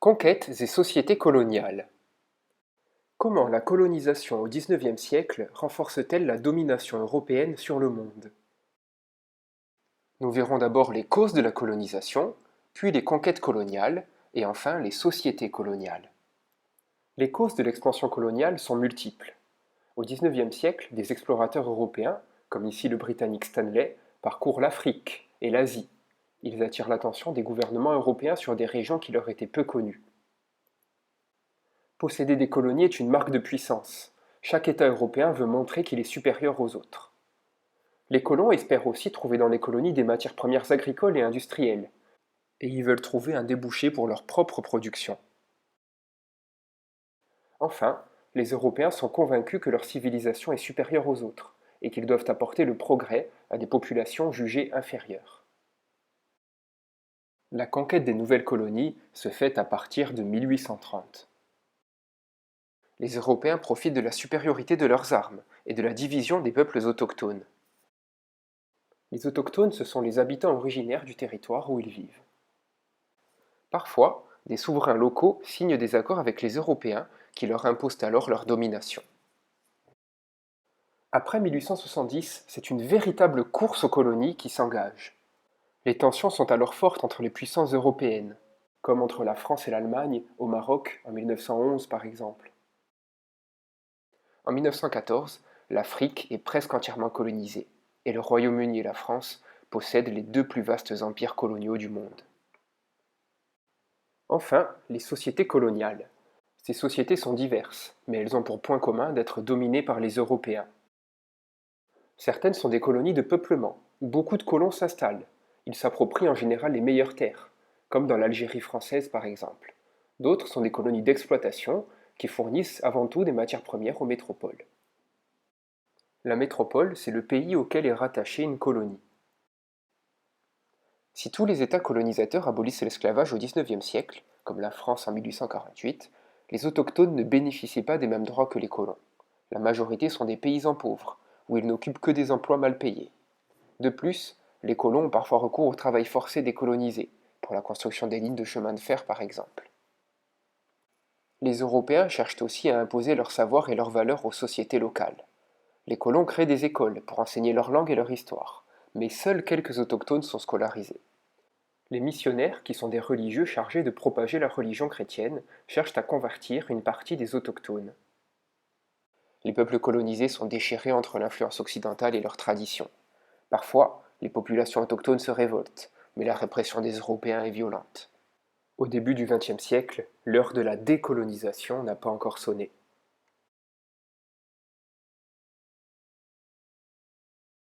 Conquêtes et sociétés coloniales. Comment la colonisation au XIXe siècle renforce-t-elle la domination européenne sur le monde? Nous verrons d'abord les causes de la colonisation, puis les conquêtes coloniales, et enfin les sociétés coloniales. Les causes de l'expansion coloniale sont multiples. Au XIXe siècle, des explorateurs européens, comme ici le Britannique Stanley, parcourent l'Afrique et l'Asie. Ils attirent l'attention des gouvernements européens sur des régions qui leur étaient peu connues. Posséder des colonies est une marque de puissance. Chaque État européen veut montrer qu'il est supérieur aux autres. Les colons espèrent aussi trouver dans les colonies des matières premières agricoles et industrielles, et ils veulent trouver un débouché pour leur propre production. Enfin, les Européens sont convaincus que leur civilisation est supérieure aux autres, et qu'ils doivent apporter le progrès à des populations jugées inférieures. La conquête des nouvelles colonies se fait à partir de 1830. Les Européens profitent de la supériorité de leurs armes et de la division des peuples autochtones. Les autochtones, ce sont les habitants originaires du territoire où ils vivent. Parfois, des souverains locaux signent des accords avec les Européens qui leur imposent alors leur domination. Après 1870, c'est une véritable course aux colonies qui s'engage. Les tensions sont alors fortes entre les puissances européennes, comme entre la France et l'Allemagne au Maroc en 1911 par exemple. En 1914, l'Afrique est presque entièrement colonisée, et le Royaume-Uni et la France possèdent les deux plus vastes empires coloniaux du monde. Enfin, les sociétés coloniales. Ces sociétés sont diverses, mais elles ont pour point commun d'être dominées par les Européens. Certaines sont des colonies de peuplement, où beaucoup de colons s'installent. Ils s'approprient en général les meilleures terres, comme dans l'Algérie française par exemple. D'autres sont des colonies d'exploitation, qui fournissent avant tout des matières premières aux métropoles. La métropole, c'est le pays auquel est rattachée une colonie. Si tous les États colonisateurs abolissent l'esclavage au XIXe siècle, comme la France en 1848, les autochtones ne bénéficient pas des mêmes droits que les colons. La majorité sont des paysans pauvres, où ils n'occupent que des emplois mal payés. De plus, les colons ont parfois recours au travail forcé des colonisés, pour la construction des lignes de chemin de fer par exemple. Les Européens cherchent aussi à imposer leur savoir et leurs valeurs aux sociétés locales. Les colons créent des écoles pour enseigner leur langue et leur histoire, mais seuls quelques autochtones sont scolarisés. Les missionnaires, qui sont des religieux chargés de propager la religion chrétienne, cherchent à convertir une partie des autochtones. Les peuples colonisés sont déchirés entre l'influence occidentale et leurs traditions. Parfois, les populations autochtones se révoltent, mais la répression des Européens est violente. Au début du XXe siècle, l'heure de la décolonisation n'a pas encore sonné.